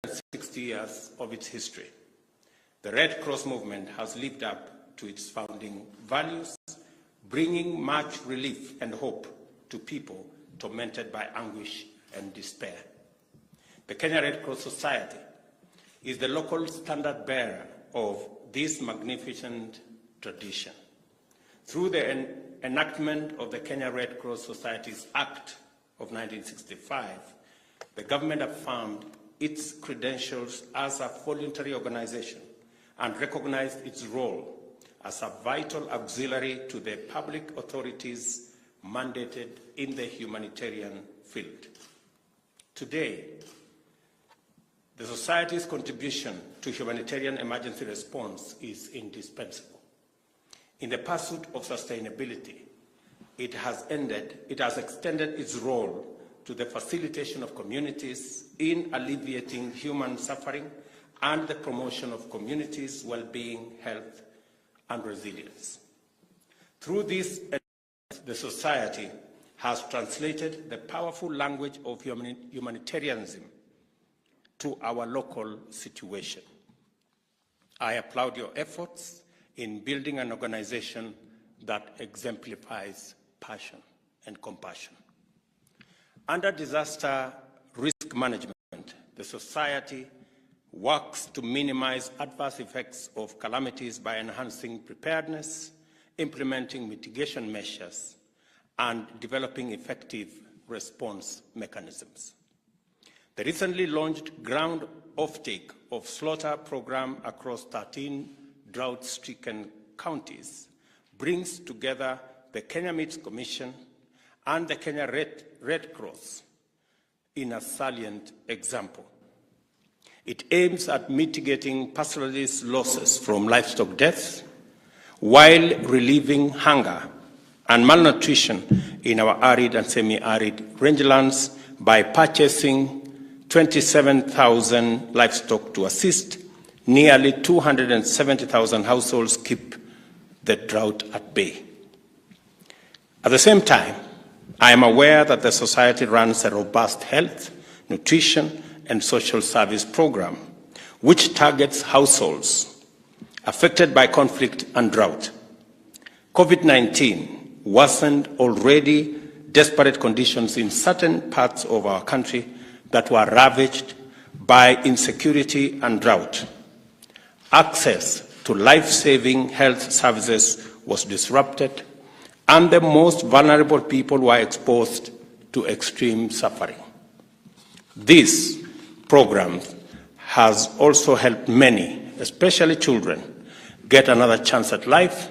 60 years of its history, the Red Cross movement has lived up to its founding values, bringing much relief and hope to people tormented by anguish and despair. The Kenya Red Cross Society is the local standard bearer of this magnificent tradition. Through the enactment of the Kenya Red Cross Societies Act of 1965, the government affirmed its credentials as a voluntary organization and recognized its role as a vital auxiliary to the public authorities mandated in the humanitarian field. Today, the Society's contribution to humanitarian emergency response is indispensable. In the pursuit of sustainability, it has extended its role to the facilitation of communities in alleviating human suffering and the promotion of communities' well-being, health, and resilience. Through this, the Society has translated the powerful language of humanitarianism to our local situation. I applaud your efforts in building an organization that exemplifies passion and compassion. Under disaster risk management, the Society works to minimize adverse effects of calamities by enhancing preparedness, implementing mitigation measures, and developing effective response mechanisms. The recently launched ground offtake of slaughter program across 13 drought-stricken counties brings together the Kenya Meats Commission and the Kenya Red Cross in a salient example. It aims at mitigating pastoralist losses from livestock deaths while relieving hunger and malnutrition in our arid and semi-arid rangelands by purchasing 27,000 livestock to assist nearly 270,000 households keep the drought at bay. At the same time, I am aware that the Society runs a robust health, nutrition, and social service program, which targets households affected by conflict and drought. COVID-19 worsened already desperate conditions in certain parts of our country that were ravaged by insecurity and drought. Access to life-saving health services was disrupted, and the most vulnerable people were exposed to extreme suffering. This program has also helped many, especially children, get another chance at life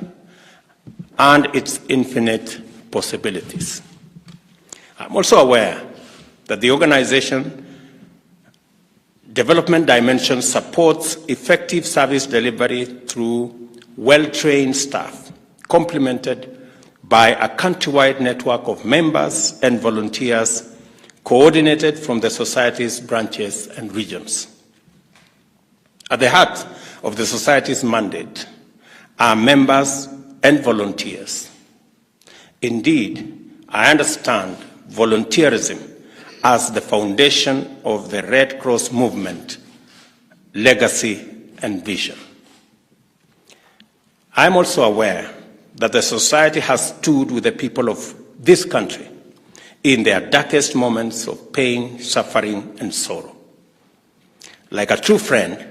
and its infinite possibilities. I'm also aware that the organization Development Dimension supports effective service delivery through well-trained staff, complemented by a countrywide network of members and volunteers coordinated from the Society's branches and regions. At the heart of the Society's mandate are members and volunteers. Indeed, I understand volunteerism as the foundation of the Red Cross movement, legacy, and vision. I am also aware that the Society has stood with the people of this country in their darkest moments of pain, suffering, and sorrow. Like a true friend,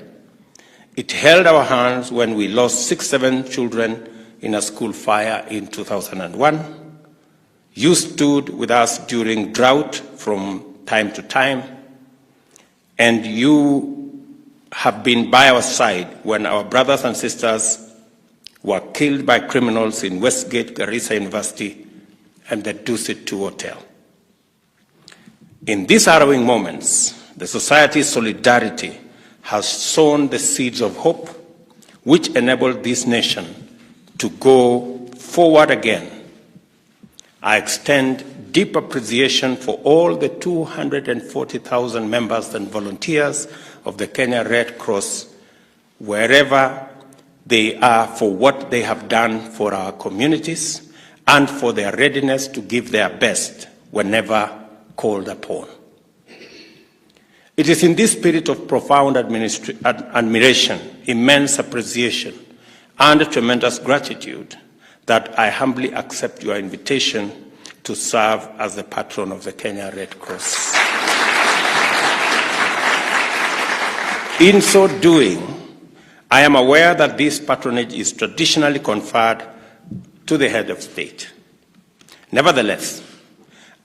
it held our hands when we lost 7 children in a school fire in 2001. You stood with us during drought from time to time, and you have been by our side when our brothers and sisters were killed by criminals in Westgate, Garissa University, and the Dusit 2 Hotel. In these harrowing moments, the Society's solidarity has sown the seeds of hope, which enabled this nation to go forward again. I extend deep appreciation for all the 240,000 members and volunteers of the Kenya Red Cross, wherever they are, for what they have done for our communities and for their readiness to give their best whenever called upon. It is in this spirit of profound admiration, immense appreciation, and tremendous gratitude that I humbly accept your invitation to serve as the patron of the Kenya Red Cross. In so doing, I am aware that this patronage is traditionally conferred to the head of state. Nevertheless,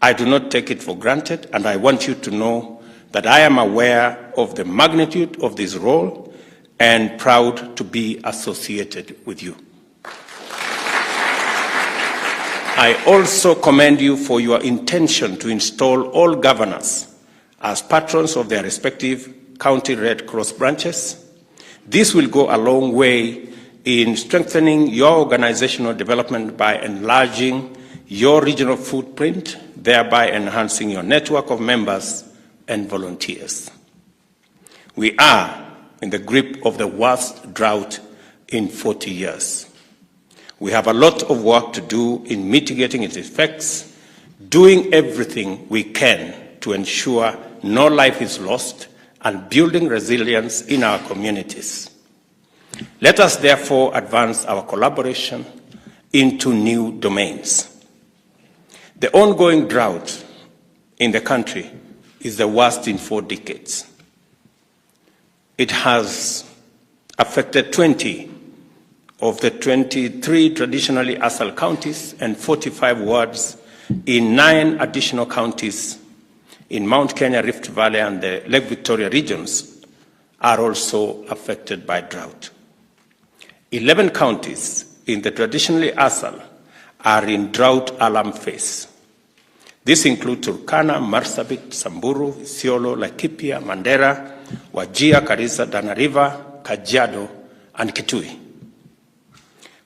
I do not take it for granted, and I want you to know that I am aware of the magnitude of this role and proud to be associated with you. I also commend you for your intention to install all governors as patrons of their respective county Red Cross branches. This will go a long way in strengthening your organizational development by enlarging your regional footprint, thereby enhancing your network of members and volunteers. We are in the grip of the worst drought in 40 years. We have a lot of work to do in mitigating its effects, doing everything we can to ensure no life is lost, and building resilience in our communities. Let us therefore advance our collaboration into new domains. The ongoing drought in the country is the worst in 4 decades. It has affected 20 of the 23 traditionally ASAL counties and 45 wards in 9 additional counties in Mount Kenya, Rift Valley, and the Lake Victoria regions are also affected by drought. 11 counties in the traditionally ASAL are in drought alarm phase. This includes Turkana, Marsabit, Samburu, Isiolo, Laikipia, Mandera, Wajir, Garissa, Tana River, Kajiado, and Kitui.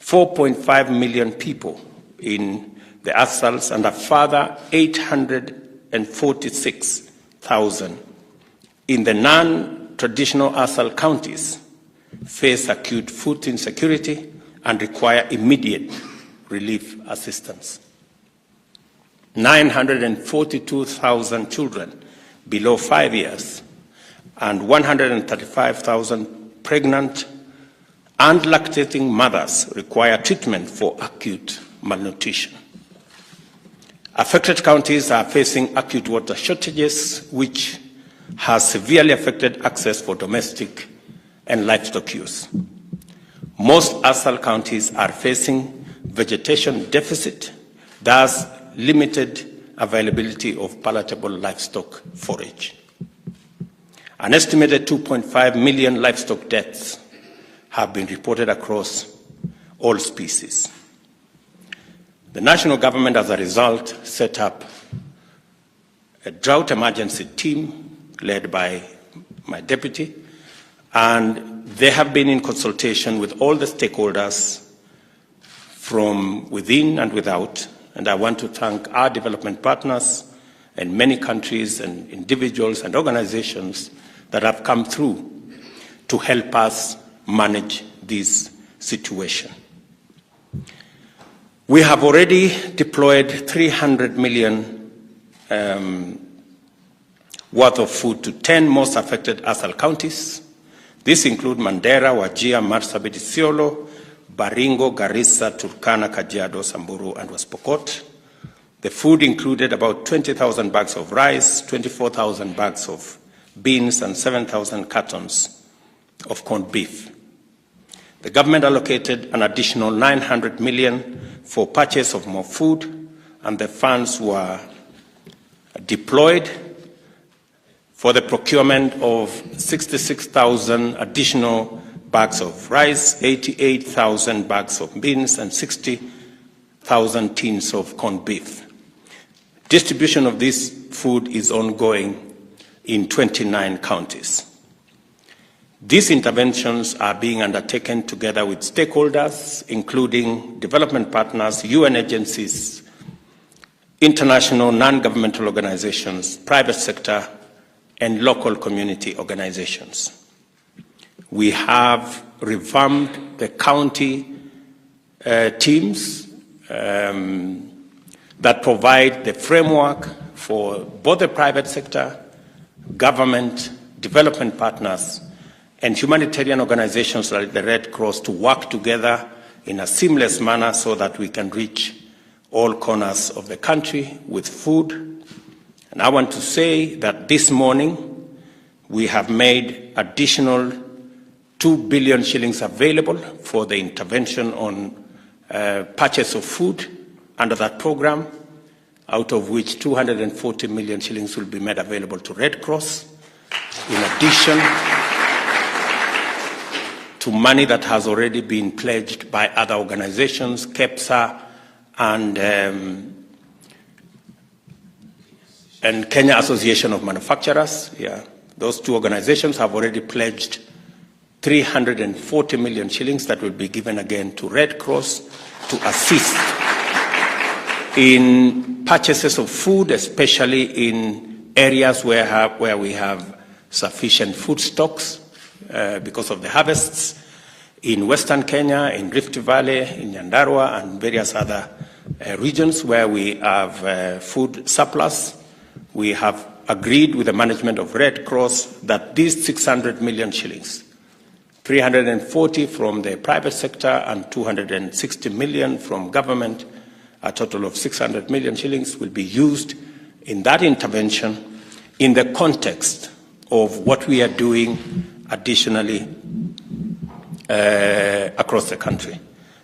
4.5 million people in the ASALs and a further 846,000 in the non-traditional ASAL counties face acute food insecurity and require immediate relief assistance. 942,000 children below 5 years and 135,000 pregnant and lactating mothers require treatment for acute malnutrition. Affected counties are facing acute water shortages, which has severely affected access for domestic and livestock use. Most ASAL counties are facing vegetation deficit, thus limited availability of palatable livestock forage. An estimated 2.5 million livestock deaths have been reported across all species. The national government, as a result, set up a drought emergency team led by my deputy, and they have been in consultation with all the stakeholders from within and without. And I want to thank our development partners and many countries and individuals and organizations that have come through to help us manage this situation. We have already deployed 300 million worth of food to 10 most affected ASAL counties. This includes Mandera, Wajir, Marsabit, Isiolo, Baringo, Garissa, Turkana, Kajiado, Samburu, and West Pokot. The food included about 20,000 bags of rice, 24,000 bags of beans, and 7,000 cartons of corned beef. The government allocated an additional 900 million for purchase of more food, and the funds were deployed for the procurement of 66,000 additional bags of rice, 88,000 bags of beans, and 60,000 tins of corned beef. Distribution of this food is ongoing in 29 counties. These interventions are being undertaken together with stakeholders, including development partners, UN agencies, international non-governmental organizations, private sector, and local community organizations. We have revamped the county teams that provide the framework for both the private sector, government, development partners, and humanitarian organizations like the Red Cross to work together in a seamless manner so that we can reach all corners of the country with food. And I want to say that this morning we have made additional 2 billion shillings available for the intervention on purchase of food under that program, out of which 240 million shillings will be made available to Red Cross, in addition to money that has already been pledged by other organizations, KEPSA and Kenya Association of Manufacturers. Yeah, those two organizations have already pledged 340 million shillings that will be given again to Red Cross to assist in purchases of food, especially in areas where we have sufficient food stocks because of the harvests in Western Kenya, in Rift Valley, in Nyandarua, and various other regions where we have food surplus. We have agreed with the management of Red Cross that these 600 million shillings, 340 from the private sector and 260 million from government, a total of 600 million shillings will be used in that intervention in the context of what we are doing additionally across the country.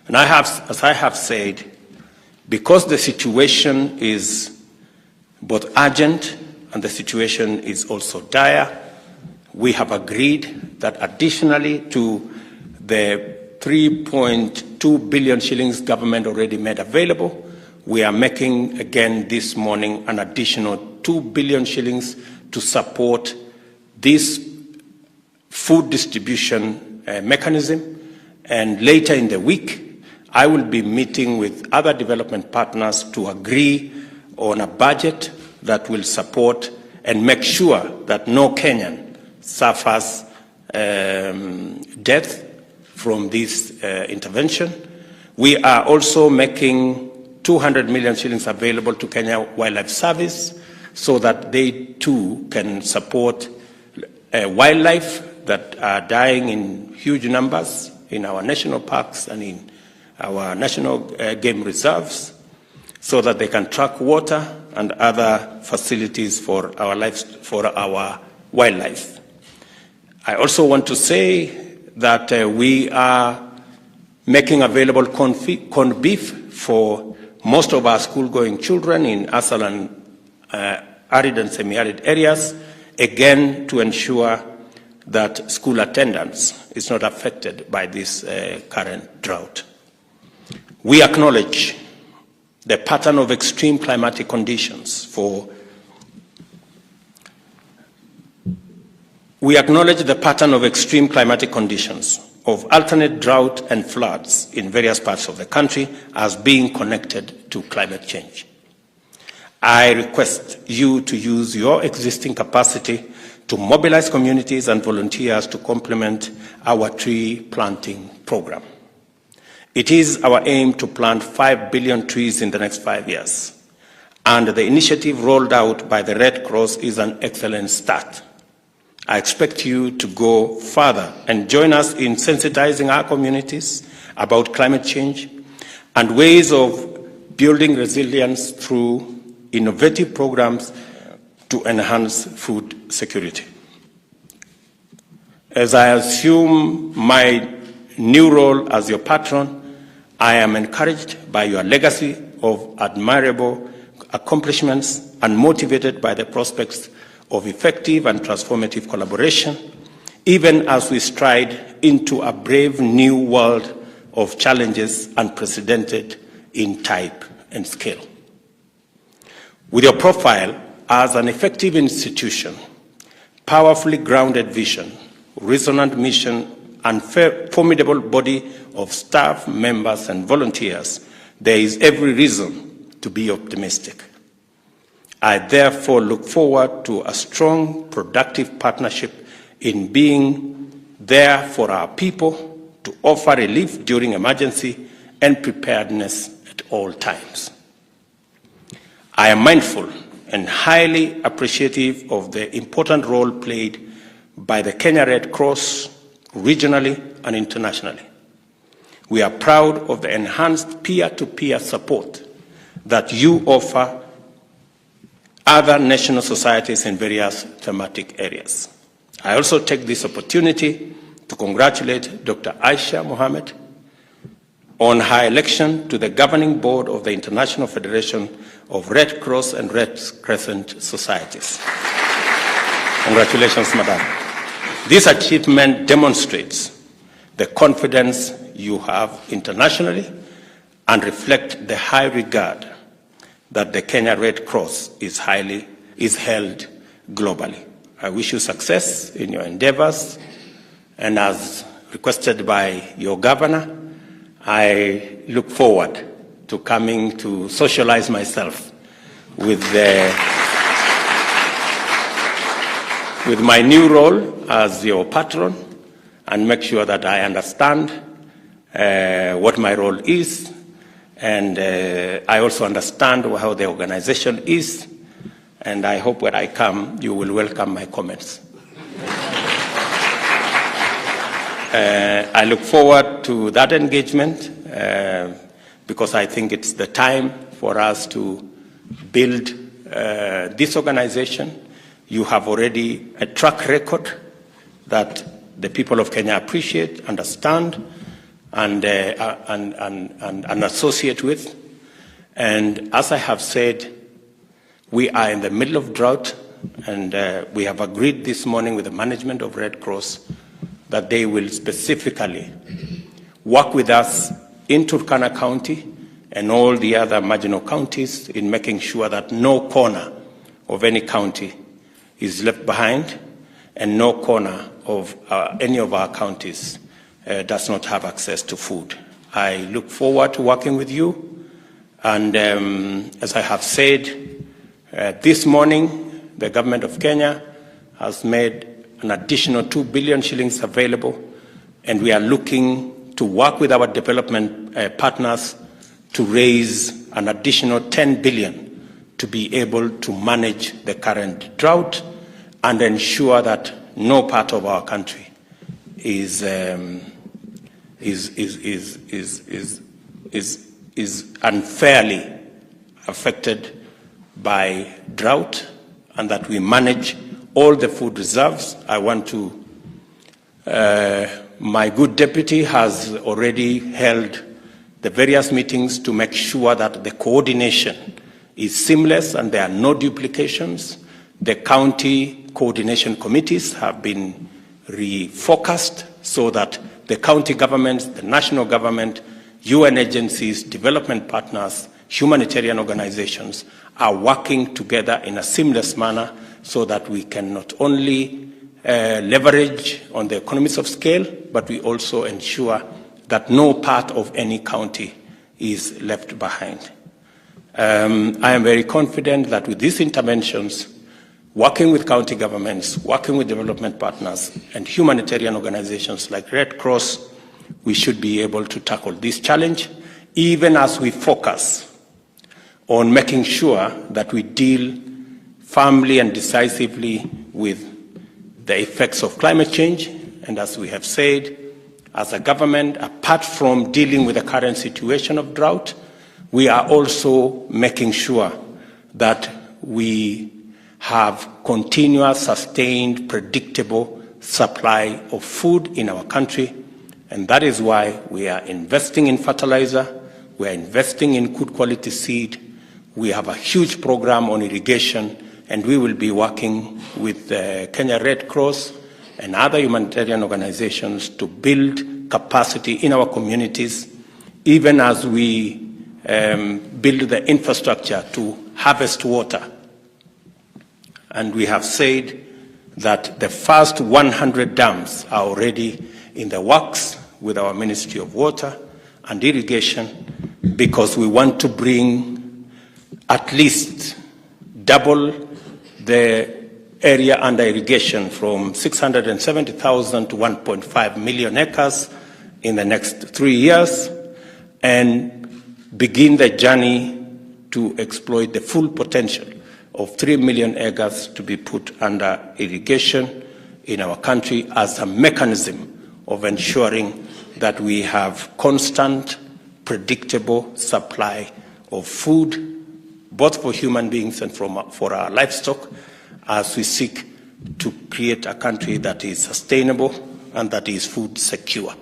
And as I have said, because the situation is both urgent and the situation is also dire, we have agreed that additionally to the 3.2 billion shillings government already made available, we are making again this morning an additional 2 billion shillings to support this food distribution mechanism. And later in the week, I will be meeting with other development partners to agree on a budget that will support and make sure that no Kenyan suffers death from this intervention. We are also making 200 million shillings available to Kenya Wildlife Service so that they too can support wildlife that are dying in huge numbers in our national parks and in our national game reserves, so that they can track water and other facilities for our wildlife. I also want to say that we are making available corned beef for most of our school-going children in ASAL and arid and semi-arid areas, again to ensure that school attendance is not affected by this current drought. We acknowledge the pattern of extreme climatic conditions of alternate drought and floods in various parts of the country as being connected to climate change. I request you to use your existing capacity to mobilize communities and volunteers to complement our tree planting program. It is our aim to plant 5 billion trees in the next 5 years, and the initiative rolled out by the Red Cross is an excellent start. I expect you to go further and join us in sensitizing our communities about climate change and ways of building resilience through innovative programs to enhance food security. As I assume my new role as your patron, I am encouraged by your legacy of admirable accomplishments and motivated by the prospects of effective and transformative collaboration, even as we stride into a brave new world of challenges unprecedented in type and scale. With your profile as an effective institution, powerfully grounded vision, resonant mission, and formidable body of staff, members, and volunteers, there is every reason to be optimistic. I therefore look forward to a strong, productive partnership in being there for our people to offer relief during emergency and preparedness at all times. I am mindful and highly appreciative of the important role played by the Kenya Red Cross regionally and internationally. We are proud of the enhanced peer-to-peer support that you offer other national societies in various thematic areas. I also take this opportunity to congratulate Dr. Aisha Mohammed on her election to the governing board of the International Federation of Red Cross and Red Crescent Societies. Congratulations, Madam. This achievement demonstrates the confidence you have internationally and reflect the high regard that the Kenya Red Cross is held globally. I wish you success in your endeavors, and as requested by your governor, I look forward to coming to socialize myself with my new role as your patron and make sure that I understand what my role is, and I also understand how the organization is, and I hope when I come, you will welcome my comments. I look forward to that engagement because I think it's the time for us to build this organization. You have already a track record that the people of Kenya appreciate, understand, and associate with. And as I have said, we are in the middle of drought, and we have agreed this morning with the management of Red Cross that they will specifically work with us in Turkana County and all the other marginal counties in making sure that no corner of any county is left behind and no corner of any of our counties does not have access to food. I look forward to working with you, and as I have said, this morning the government of Kenya has made an additional 2 billion shillings available, and we are looking to work with our development partners to raise an additional 10 billion to be able to manage the current drought and ensure that no part of our country is unfairly affected by drought, and that we manage all the food reserves. I want to, my good deputy has already held the various meetings to make sure that the coordination is seamless and there are no duplications. The county coordination committees have been refocused so that the county governments, the national government, UN agencies, development partners, humanitarian organizations are working together in a seamless manner so that we can not only leverage on the economies of scale, but we also ensure that no part of any county is left behind. I am very confident that with these interventions, working with county governments, working with development partners and humanitarian organizations like Red Cross, we should be able to tackle this challenge, even as we focus on making sure that we deal firmly and decisively with the effects of climate change. And as we have said, as a government, apart from dealing with the current situation of drought, we are also making sure that we have continuous, sustained, predictable supply of food in our country. And that is why we are investing in fertilizer, we are investing in good quality seed, we have a huge program on irrigation, and we will be working with the Kenya Red Cross and other humanitarian organizations to build capacity in our communities, even as we build the infrastructure to harvest water. And we have said that the first 100 dams are already in the works with our Ministry of Water and Irrigation, because we want to bring at least double the area under irrigation from 670,000 to 1.5 million acres in the next 3 years, and begin the journey to exploit the full potential of 3 million acres to be put under irrigation in our country as a mechanism of ensuring that we have constant, predictable supply of food, both for human beings and for our livestock, as we seek to create a country that is sustainable and that is food secure.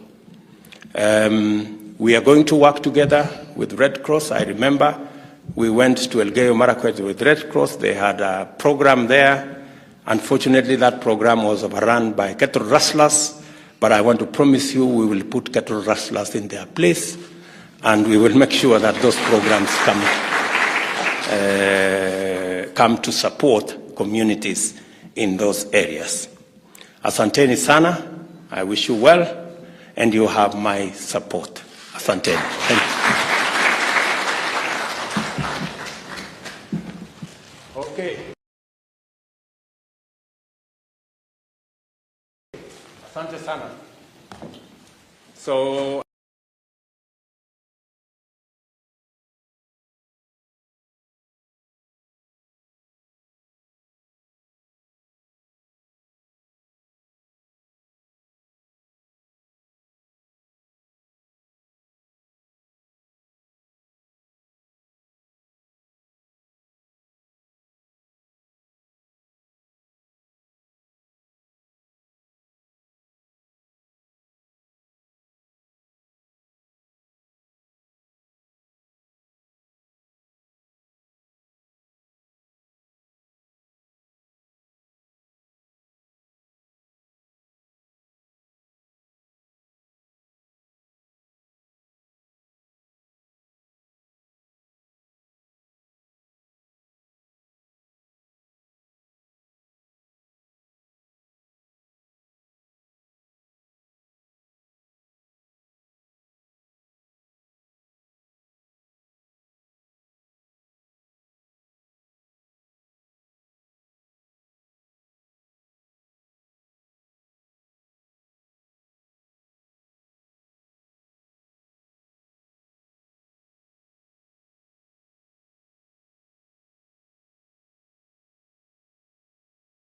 We are going to work together with Red Cross. I remember we went to Elgeyo Marakwet with Red Cross. They had a program there. Unfortunately, that program was overrun by cattle rustlers, but I want to promise you we will put cattle rustlers in their place, and we will make sure that those programs come to support communities in those areas. Asanteni sana. I wish you well, and you have my support. Asanteni. Thank you. Okay. Asante sana. So